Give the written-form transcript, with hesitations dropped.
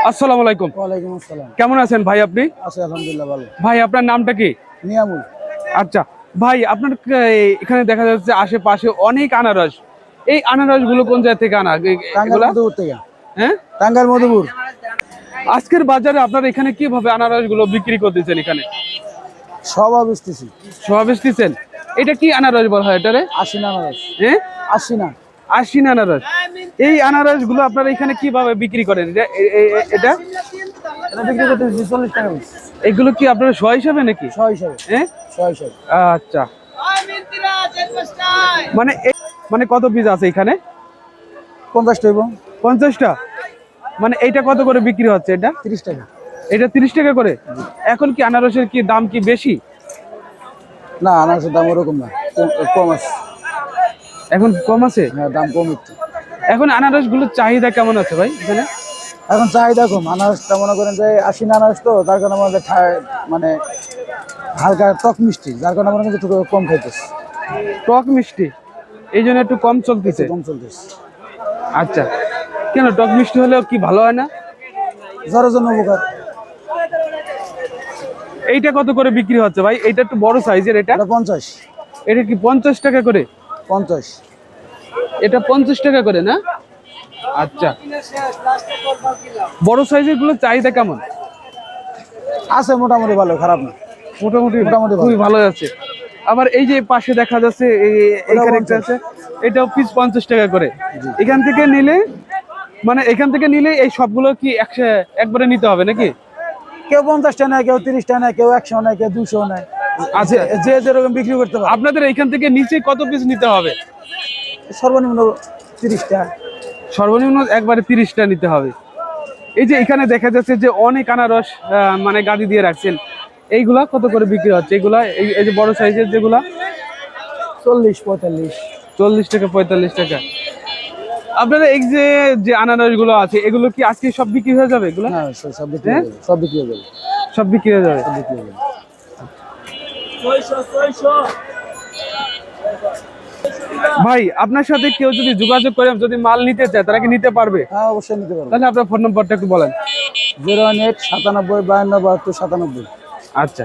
আসসালামু আলাইকুম। ওয়ালাইকুম আসসালাম। কেমন আছেন ভাই আপনি? আছি আলহামদুলিল্লাহ ভালো। ভাই আপনার নামটা কি? নিয়ামুল। আচ্ছা ভাই, আপনার এখানে দেখা যাচ্ছে আশেপাশে অনেক আনারস। এই আনারস গুলো কোন জায়গা থেকে আনা টাঙ্গাইল এগুলা? মধুপুর থেকে। হ্যাঁ, টাঙ্গাইল মধুপুর। আজকের বাজারে আপনারা এখানে কিভাবে আনারস গুলো বিক্রি করতেছেন? এখানে সব বেচতেছি। সব বেচতেছেন। এটা কি আনারস বলা হয় এটারে? আশিনা আনারস। হ্যাঁ, আশিনা। আশ্বিন আনারস। এই আনারস গুলো আপনারা এখানে কিভাবে বিক্রি করেন? এটা এটা বিক্রি করতেছি 40 টাকা পিস। এগুলো কি আপনারা শ হিসাবে নাকি? 100 হিসাবে। হ্যাঁ, 100 হিসাবে। আচ্ছা। মানে মানে কত পিস আছে এখানে? 50 টাকা। 50টা। মানে এইটা কত করে বিক্রি হচ্ছে? এটা 30 টাকা। এটা 30 টাকা করে। এখন কি আনারসের কি দাম কি বেশি? না, আনারসের দাম ওরকম না, কম আছে। এখন কম আছে? হ্যাঁ, দাম কম একটু। এখন আনারস গুলোর চাহিদা কেমন আছে ভাই এখানে? এখন চাহিদা কম। আনারসটা মনে করেন যে আশিনা আনারস, তো তার কারণে আমাদের মানে হালকা টক মিষ্টি, যার কারণে মনে করেন একটু কম খাইতেছে। টক মিষ্টি, এই জন্য একটু কম চলতেছে। কম চলতেছে। আচ্ছা, কেন টক মিষ্টি হলেও কি ভালো হয় না? জ্বরের জন্য উপকার। এইটা কত করে বিক্রি হচ্ছে ভাই? এইটা একটু বড় সাইজের। এটা 50। এটা কি 50 টাকা করে? 50। এটা 50 টাকা করে না? আচ্ছা, বড় সাইজের গুলো চাহিদা কেমন আছে? মোটামুটি ভালো, খারাপ না। মোটামুটি মোটামুটি খুবই ভালো আছে। আবার এই যে পাশে দেখা যাচ্ছে এইখানে একটা আছে, এটাও পিস 50 টাকা করে। এখান থেকে নিলে মানে এখান থেকে নিলে এই সবগুলো কি একবারে নিতে হবে নাকি? কেউ 50 নেয়, কেউ 30 নেয়, কেউ 100 নেয়, কেউ 200 নেয়। আচ্ছা, যে যেরকম বিক্রি করতে পারে। আপনাদের এইখান থেকে নিচে কত পিস নিতে হবে? সর্বনিম্ন 30টা। সর্বনিম্ন একবারে 30টা নিতে হবে। এই যে এখানে দেখা যাচ্ছে যে অনেক আনারস মানে গাদি দিয়ে রাখছেন, এইগুলা কত করে বিক্রি হচ্ছে? এইগুলা এই যে বড় সাইজের যেগুলা 40-45। 40 টাকা 45 টাকা। আপনারা এই যে আনারস গুলো আছে, এগুলো কি আজকে সব বিক্রি হয়ে যাবে? এগুলো হ্যাঁ, সব বিক্রি হয়ে যাবে। সব বিক্রি হয়ে যাবে। সব বিক্রি হয়ে যাবে। সব বিক্রি হয়ে যাবে। ভাই, আপনার সাথে কেউ যদি যোগাযোগ করে যদি মাল নিতে চায়, তারা কি নিতে পারবে? হ্যাঁ, অবশ্যই নিতে পারবে। তাহলে আপনার ফোন নম্বরটা একটু বলেন। 018 97 52 72 97। আচ্ছা।